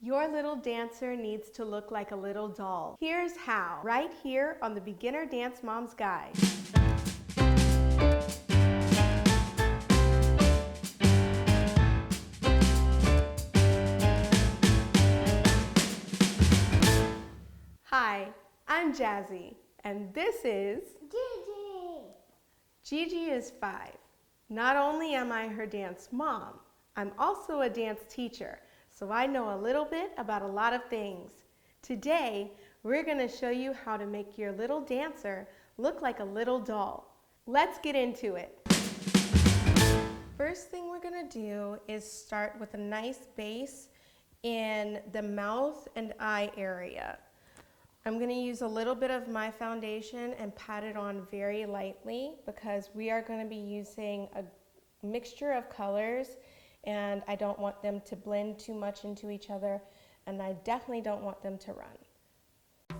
Your little dancer needs to look like a little doll. Here's how, right here on the Beginner Dance Mom's Guide. Hi, I'm Jazzy, and this is Gigi. Gigi is 5. Not only am I her dance mom, I'm also a dance teacher, so I know a little bit about a lot of things. Today, we're going to show you how to make your little dancer look like a little doll. Let's get into it. First thing we're going to do is start with a nice base in the mouth and eye area. I'm going to use a little bit of my foundation and pat it on very lightly because we are going to be using a mixture of colors and I don't want them to blend too much into each other, and I definitely don't want them to run.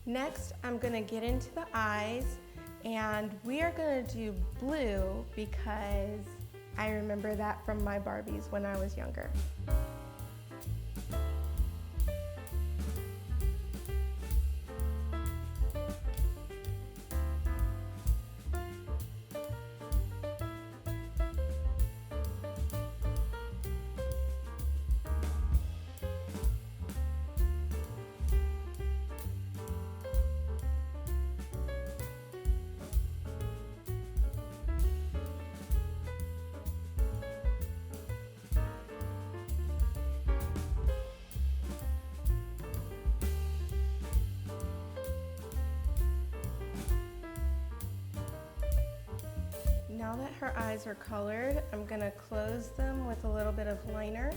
Next, I'm going to get into the eyes, and we are going to do blue because I remember that from my Barbies when I was younger. Now that her eyes are colored, I'm going to close them with a little bit of liner.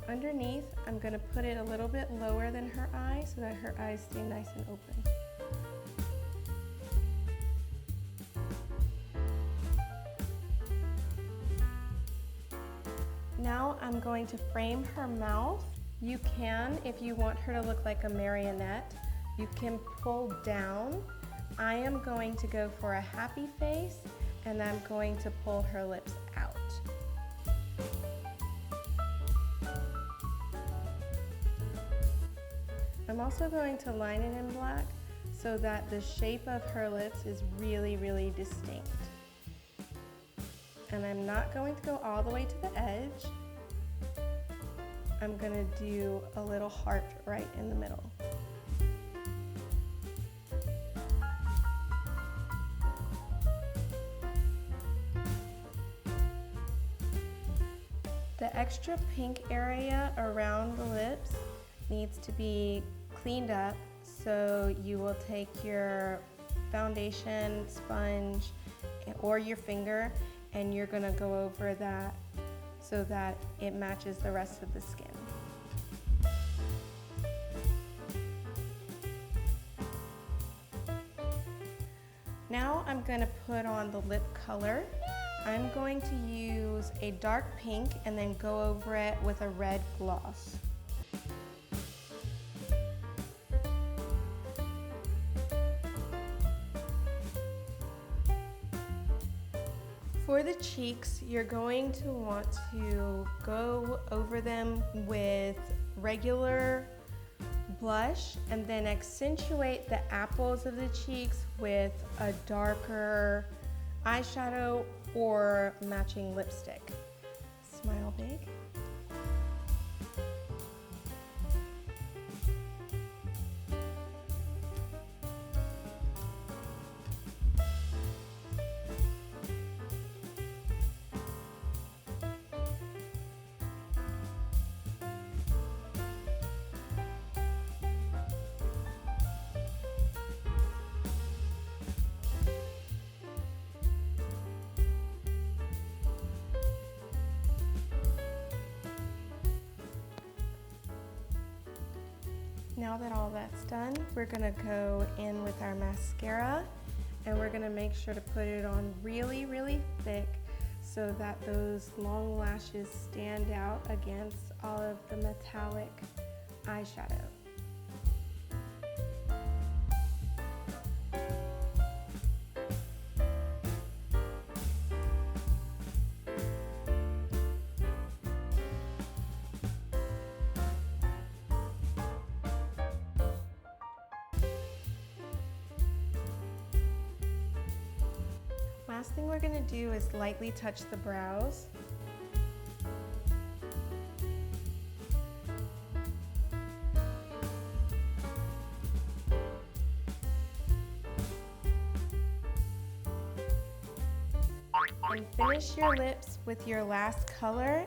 Underneath, I'm going to put it a little bit lower than her eye so that her eyes stay nice and open. Now I'm going to frame her mouth. You can, if you want her to look like a marionette, you can pull down. I am going to go for a happy face, and I'm going to pull her lips out. I'm also going to line it in black so that the shape of her lips is really, really distinct. And I'm not going to go all the way to the edge. I'm going to do a little heart right in the middle. The extra pink area around the lips needs to be cleaned up, so you will take your foundation sponge or your finger and you're going to go over that so that it matches the rest of the skin. Now I'm going to put on the lip color. I'm going to use a dark pink and then go over it with a red gloss. For the cheeks, you're going to want to go over them with regular blush and then accentuate the apples of the cheeks with a darker eyeshadow or matching lipstick. Smile big. Now that all that's done, we're gonna go in with our mascara and we're gonna make sure to put it on really, really thick so that those long lashes stand out against all of the metallic eyeshadow. Last thing we're going to do is lightly touch the brows. And finish your lips with your last color.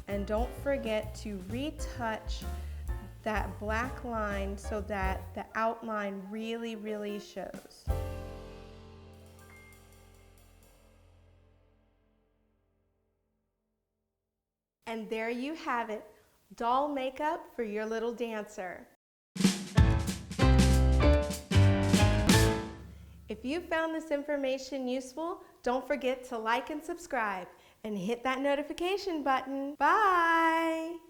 And don't forget to retouch that black line so that the outline really shows. And there you have it, doll makeup for your little dancer. If you found this information useful, don't forget to like and subscribe and hit that notification button. Bye!